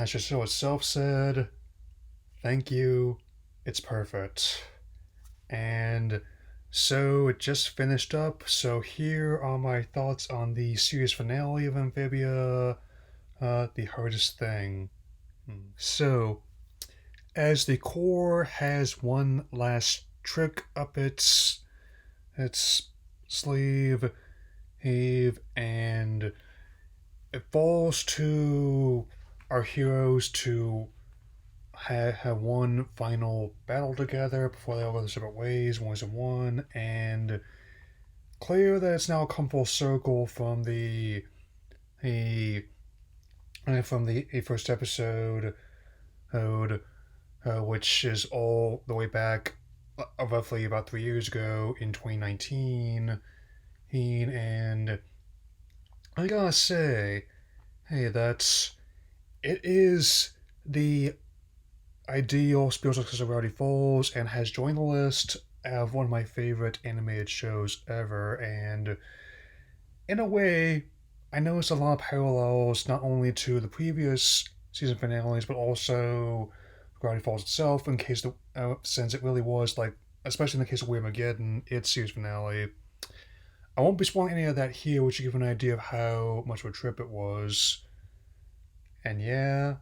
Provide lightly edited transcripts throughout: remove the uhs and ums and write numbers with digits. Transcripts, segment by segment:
As your show itself said, thank you. It's perfect. And so it just finished up. So here are my thoughts on the series finale of Amphibia, The Hardest Thing. So, as the core has one last trick up its sleeve, and it falls to our heroes to have one final battle together before they all go their separate ways, one and one, and clear that it's now come full circle from the first episode, which is all the way back roughly about 3 years ago in 2019, and I gotta say, hey, that's it is the ideal spiritual successor of Gravity Falls and has joined the list of one of my favorite animated shows ever. And in a way, I noticed a lot of parallels not only to the previous season finales, but also Gravity Falls itself. Since it really was like, especially in the case of Weirdmageddon, its series finale. I won't be spoiling any of that here, which will give an idea of how much of a trip it was. And yeah,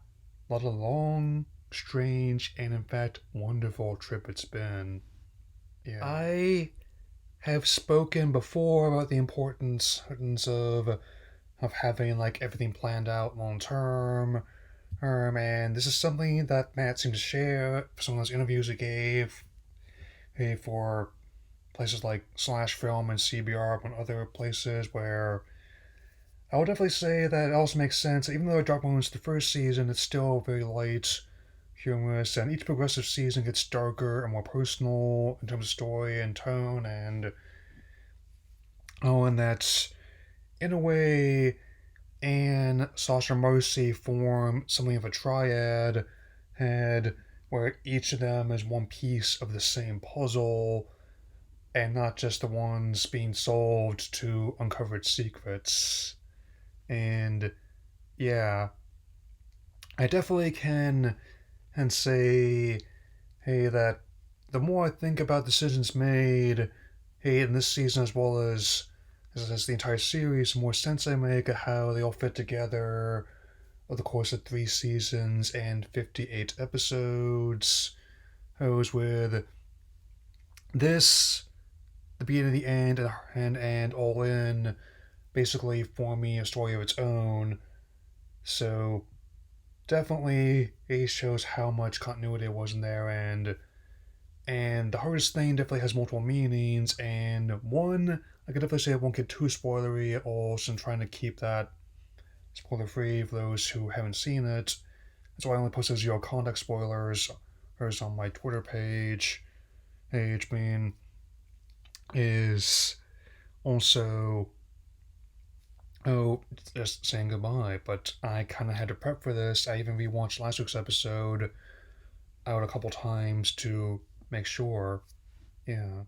what a long, strange, and in fact wonderful trip it's been. Yeah. I have spoken before about the importance of having like everything planned out long term. And this is something that Matt seemed to share for some of those interviews he gave for places like Slash Film and CBR and other places where I would definitely say that it also makes sense. Even though Dark Moments the first season, it's still very light, humorous, and each progressive season gets darker and more personal in terms of story and tone, and that's in a way, and Sasha and Marcy form something of a triad, and where each of them is one piece of the same puzzle, and not just the ones being solved to uncover its secrets. And yeah, I definitely can and say, hey, that the more I think about decisions made, hey, in this season as well as the entire series, the more sense I make of how they all fit together over the course of 3 seasons and 58 episodes. I was with this, the beginning, the end, and all in, basically forming a story of its own. So definitely it shows how much continuity was in there, and the hardest thing definitely has multiple meanings, and one I could definitely say I won't get too spoilery at all, since I'm trying to keep that spoiler free for those who haven't seen it. That's why I only posted zero context spoilers on my Twitter page being is also just saying goodbye, but I kind of had to prep for this. I even rewatched last week's episode out a couple times to make sure. Yeah.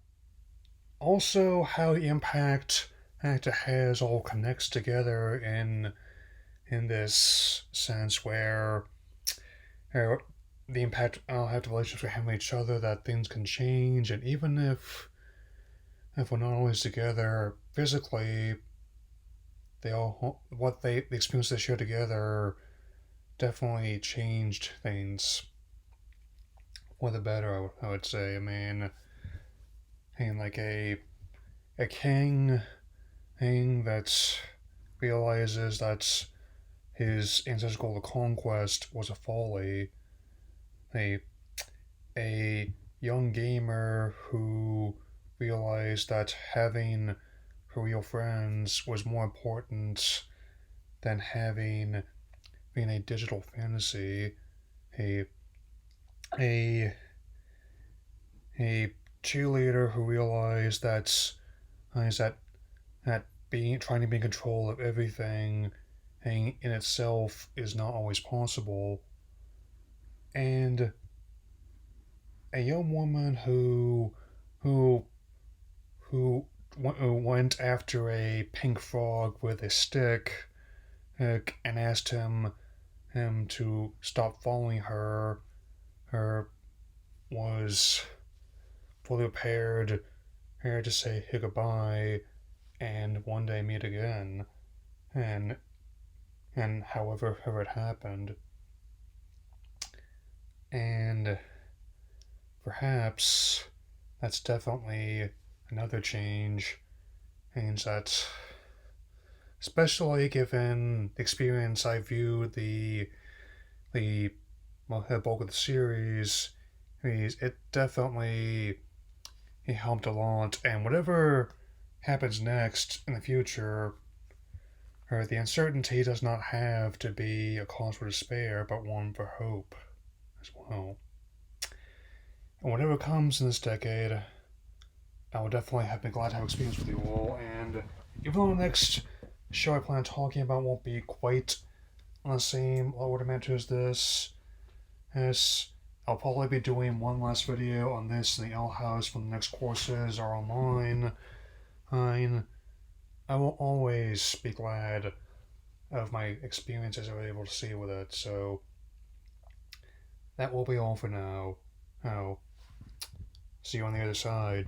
Also, how the impact actor has all connects together in this sense where the impact have the relationships we have with each other, that things can change, and even if we're not always together physically, they all what they the experience they share together definitely changed things for the better. I would say. I mean, and like a king that realizes that his ancestral goal of conquest was a folly. A a young gamer who realized that having real friends was more important than having being a digital fantasy. A a a cheerleader who realized that being trying to be in control of everything in itself is not always possible, and a young woman who who went after a pink frog with a stick and asked him him to stop following her was fully prepared here to say hey goodbye and one day meet again, and however it happened. And perhaps that's definitely another change, and that, especially given the experience I view the bulk of the series, it definitely it helped a lot. And whatever happens next in the future, the uncertainty does not have to be a cause for despair, but one for hope as well. And whatever comes in this decade, I will definitely have been glad to have experience with you all. And even though the next show I plan on talking about won't be quite on the same order matter as this, as I'll probably be doing one last video on this in the L House when the next courses are online. I will always be glad of my experiences I was able to see with it. So that will be all for now. I'll see you on the other side.